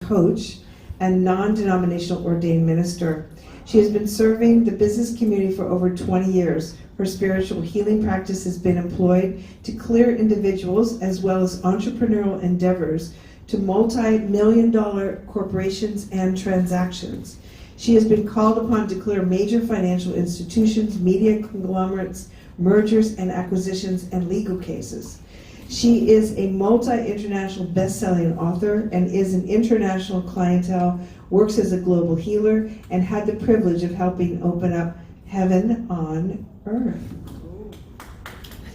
coach and non-denominational ordained minister. She has been serving the business community for over 20 years. Her spiritual healing practice has been employed to clear individuals as well as entrepreneurial endeavors to multi-million-dollar corporations and transactions. She has been called upon to clear major financial institutions, media conglomerates, mergers and acquisitions, and legal cases. She is a multi-international best-selling author and is an international clientele, works as a global healer, and had the privilege of helping open up heaven on earth.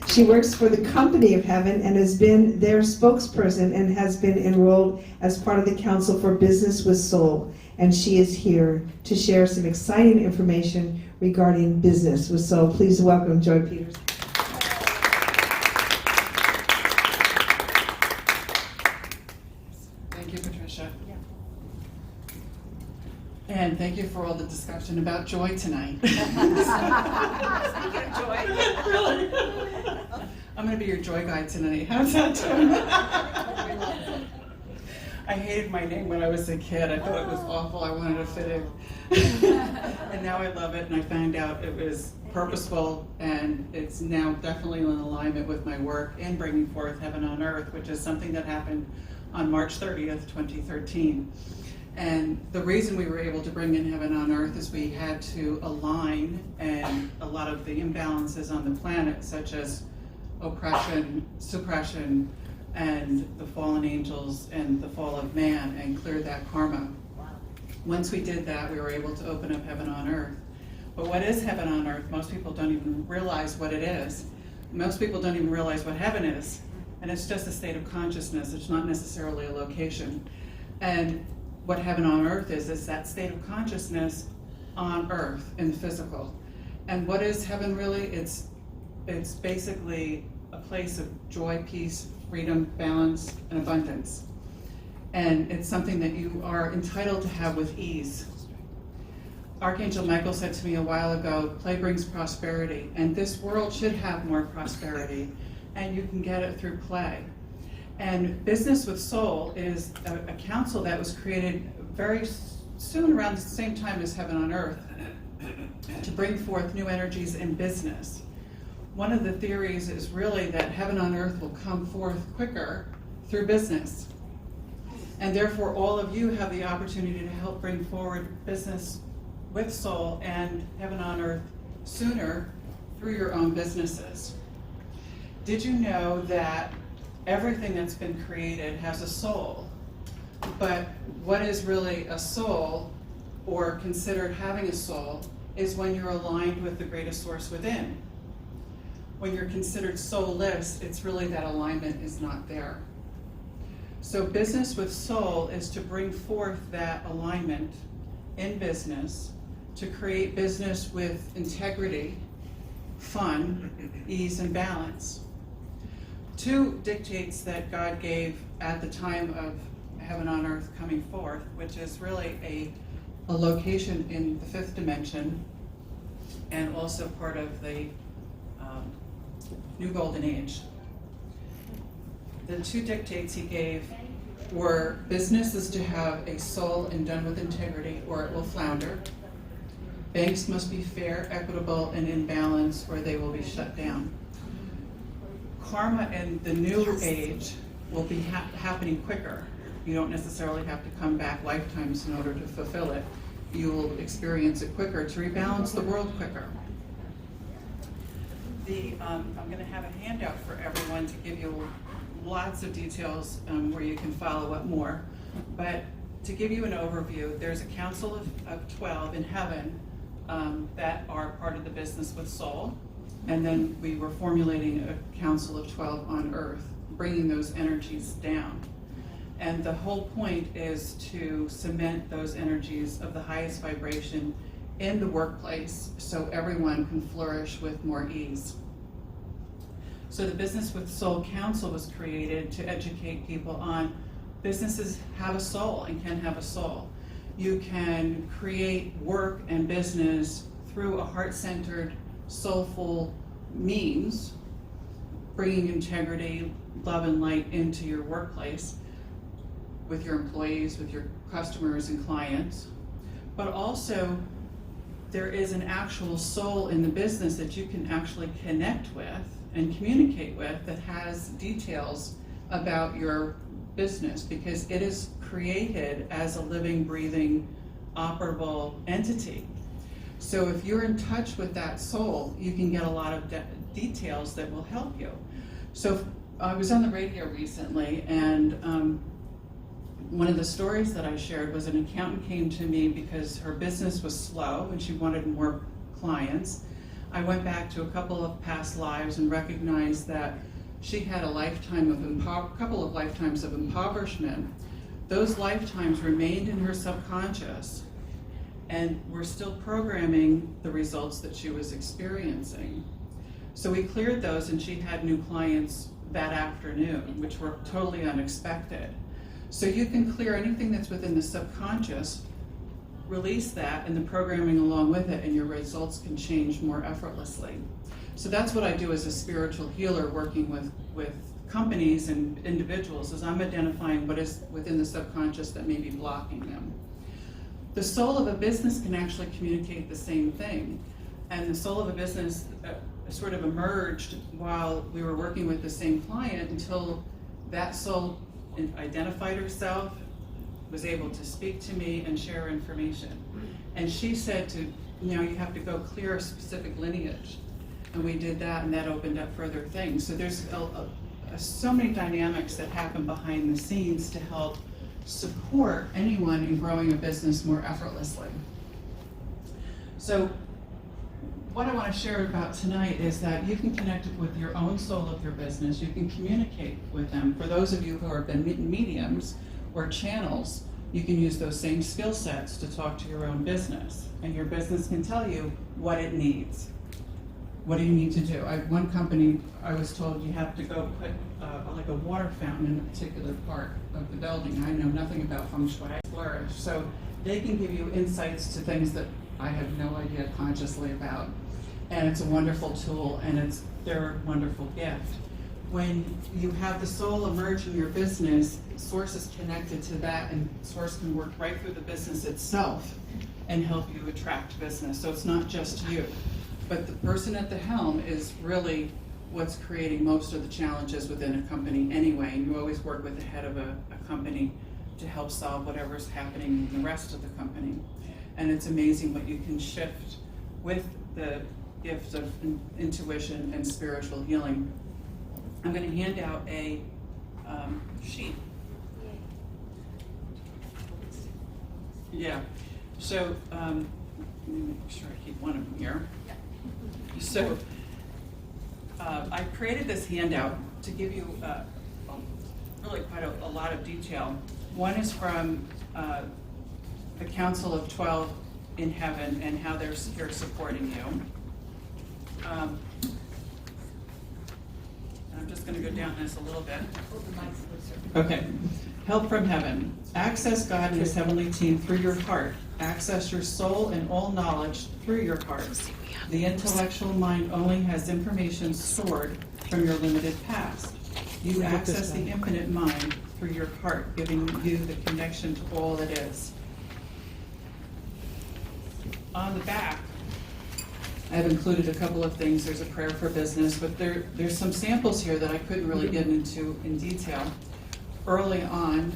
She works for the Company of Heaven and has been their spokesperson and has been enrolled as part of the Council for Business with Soul. And she is here to share some exciting information regarding business with soul. Please welcome Joy Peters. Thank you, Patricia. Yeah. And thank you for all the discussion about joy tonight. Speaking of joy. Really? I'm going to be your joy guide tonight. How's that, Joy? I hated my name when I was a kid. I thought it was awful. I wanted to fit in. And now I love it, and I found out it was purposeful, and it's now definitely in alignment with my work in bringing forth Heaven on Earth, which is something that happened on March 30th, 2013. And the reason we were able to bring in Heaven on Earth is we had to align and a lot of the imbalances on the planet, such as oppression, suppression, and the fallen angels and the fall of man, and clear that karma. Once we did that, we were able to open up Heaven on Earth. But what is Heaven on Earth? Most people don't even realize what it is. Most people don't even realize what heaven is. And it's just a state of consciousness. It's not necessarily a location. And what Heaven on Earth is that state of consciousness on Earth in physical. And what is heaven really? It's basically a place of joy, peace, freedom, balance, and abundance. And it's something that you are entitled to have with ease. Archangel Michael said to me a while ago, play brings prosperity, and this world should have more prosperity, and you can get it through play. And Business with Soul is a council that was created very soon around the same time as Heaven on Earth to bring forth new energies in business. One of the theories is really that Heaven on Earth will come forth quicker through business. And therefore all of you have the opportunity to help bring forward Business with Soul and Heaven on Earth sooner through your own businesses. Did you know that everything that's been created has a soul? But what is really a soul, or considered having a soul, is when you're aligned with the greatest source within. When you're considered soulless, it's really that alignment is not there. So Business with Soul is to bring forth that alignment in business, to create business with integrity, fun, ease, and balance. Two dictates that God gave at the time of Heaven on Earth coming forth, which is really a location in the fifth dimension and also part of the New Golden Age. The two dictates he gave were business is to have a soul and done with integrity or it will flounder. Banks must be fair, equitable, and in balance or they will be shut down. Karma in the new age will be happening quicker. You don't necessarily have to come back lifetimes in order to fulfill it. You will experience it quicker to rebalance the world quicker. I'm going to have a handout for everyone to give you lots of details where you can follow up more. But to give you an overview, there's a council of 12 in heaven that are part of the Business with Soul. And then we were formulating a council of 12 on earth, bringing those energies down. And the whole point is to cement those energies of the highest vibration in the workplace so everyone can flourish with more ease. So the Business with Soul Council was created to educate people on businesses have a soul and can have a soul. You can create work and business through a heart-centered, soulful means, bringing integrity, love, and light into your workplace with your employees, with your customers and clients, but also there is an actual soul in the business that you can actually connect with and communicate with that has details about your business, because it is created as a living, breathing, operable entity. So if you're in touch with that soul, you can get a lot of details that will help you. So I was on the radio recently, and one of the stories that I shared was an accountant came to me because her business was slow and she wanted more clients. I went back to a couple of past lives and recognized that she had a couple of lifetimes of impoverishment. Those lifetimes remained in her subconscious and were still programming the results that she was experiencing. So we cleared those, and she had new clients that afternoon, which were totally unexpected. So you can clear anything that's within the subconscious, release that and the programming along with it, and your results can change more effortlessly. So that's what I do as a spiritual healer, working with companies and individuals, is I'm identifying what is within the subconscious that may be blocking them. The soul of a business can actually communicate the same thing. And the soul of a business sort of emerged while we were working with the same client, until that soul identified herself, was able to speak to me and share information. And she said you have to go clear a specific lineage. And we did that, and that opened up further things. So there's so many dynamics that happen behind the scenes to help support anyone in growing a business more effortlessly. So what I want to share about tonight is that you can connect with your own soul of your business. You can communicate with them. For those of you who have been mediums or channels, you can use those same skill sets to talk to your own business, and your business can tell you what it needs. What do you need to do? One company, I was told you have to go put like a water fountain in a particular part of the building. I know nothing about feng shui, flourish. So they can give you insights to things that I have no idea consciously about. And it's a wonderful tool, and it's their wonderful gift. When you have the soul emerge in your business, Source is connected to that, and Source can work right through the business itself and help you attract business. So it's not just you, but the person at the helm is really what's creating most of the challenges within a company anyway. And you always work with the head of a company to help solve whatever's happening in the rest of the company. And it's amazing what you can shift with the gift of intuition and spiritual healing. I'm going to hand out a sheet. Yeah. So let me make sure I keep one of them here. So I created this handout to give you really quite a lot of detail. One is from the Council of 12 in Heaven and how they're here supporting you. And I'm just going to go down this a little bit. Okay. Help from Heaven. Access God and His heavenly team through your heart. Access your soul and all knowledge through your heart. The intellectual mind only has information stored from your limited past. You access the infinite mind through your heart, giving you the connection to all that is. On the back, I've included a couple of things. There's a prayer for business, but there's some samples here that I couldn't really get into in detail. Early on,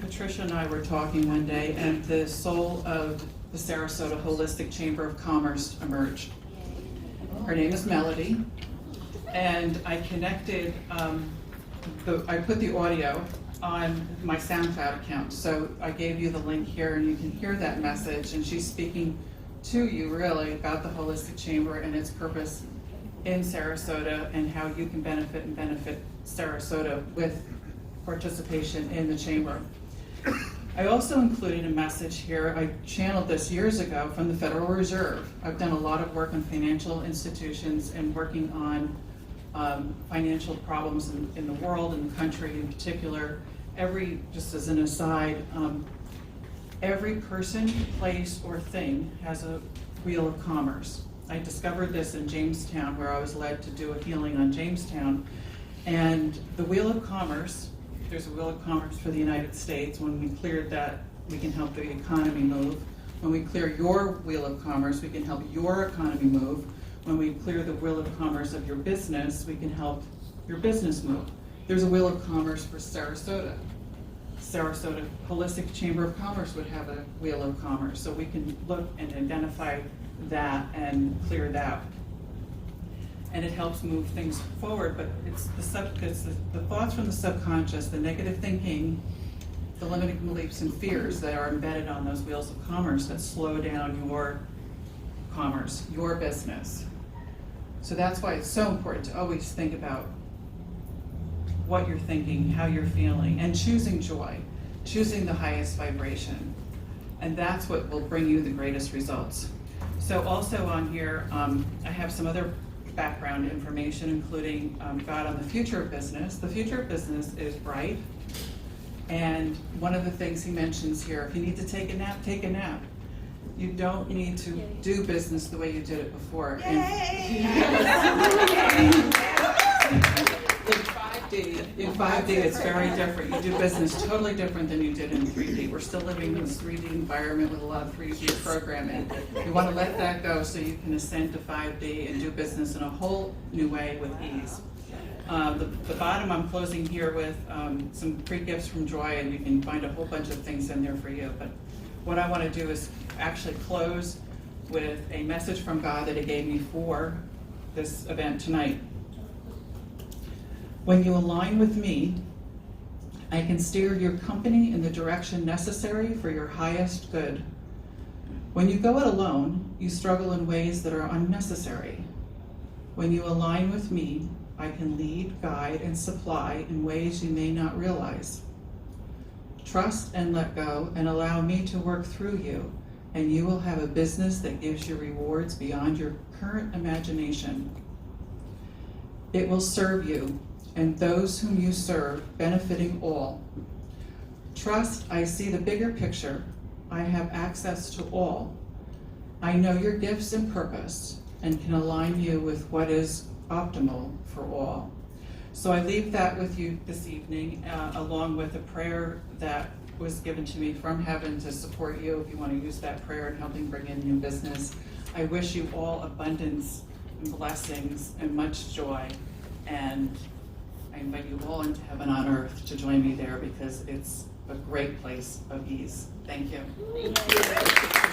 Patricia and I were talking one day, and the soul of the Sarasota Holistic Chamber of Commerce emerged. Her name is Melody, and I connected, I put the audio on my SoundCloud account. So I gave you the link here, and you can hear that message, and she's speaking to you really about the Holistic Chamber and its purpose in Sarasota, and how you can benefit Sarasota with participation in the chamber. I also included a message here. I channeled this years ago from the Federal Reserve. I've done a lot of work on financial institutions and working on financial problems in the world, in the country in particular. Just as an aside, every person, place, or thing has a wheel of commerce. I discovered this in Jamestown, where I was led to do a healing on Jamestown. And the Wheel of Commerce, there's a Wheel of Commerce for the United States. When we cleared that, we can help the economy move. When we clear your Wheel of Commerce, we can help your economy move. When we clear the Wheel of Commerce of your business, we can help your business move. There's a Wheel of Commerce for Sarasota. Sarasota Holistic Chamber of Commerce would have a Wheel of Commerce, so we can look and identify that and clear that. And it helps move things forward, but it's the thoughts from the subconscious, the negative thinking, the limiting beliefs and fears that are embedded on those wheels of commerce that slow down your commerce, your business. So that's why it's so important to always think about what you're thinking, how you're feeling, and choosing joy, choosing the highest vibration. And that's what will bring you the greatest results. So also on here, I have some other background information, including God on the future of business. The future of business is bright. And one of the things he mentions here, if you need to take a nap, take a nap. You don't need to do business the way you did it before. In 5D, it's very different. You do business totally different than you did in 3D. We're still living in this 3D environment with a lot of 3D programming. You want to let that go so you can ascend to 5D and do business in a whole new way with ease. The bottom, I'm closing here with some free gifts from Joy, and you can find a whole bunch of things in there for you. But what I want to do is actually close with a message from God that He gave me for this event tonight. When you align with me, I can steer your company in the direction necessary for your highest good. When you go it alone, you struggle in ways that are unnecessary. When you align with me, I can lead, guide, and supply in ways you may not realize. Trust and let go and allow me to work through you, and you will have a business that gives you rewards beyond your current imagination. It will serve you and those whom you serve, benefiting all. Trust, I see the bigger picture. I have access to all. I know your gifts and purpose and can align you with what is optimal for all. So I leave that with you this evening, along with a prayer that was given to me from heaven to support you if you want to use that prayer in helping bring in new business. I wish you all abundance and blessings and much joy, and I invite you all into heaven on earth to join me there, because it's a great place of ease. Thank you.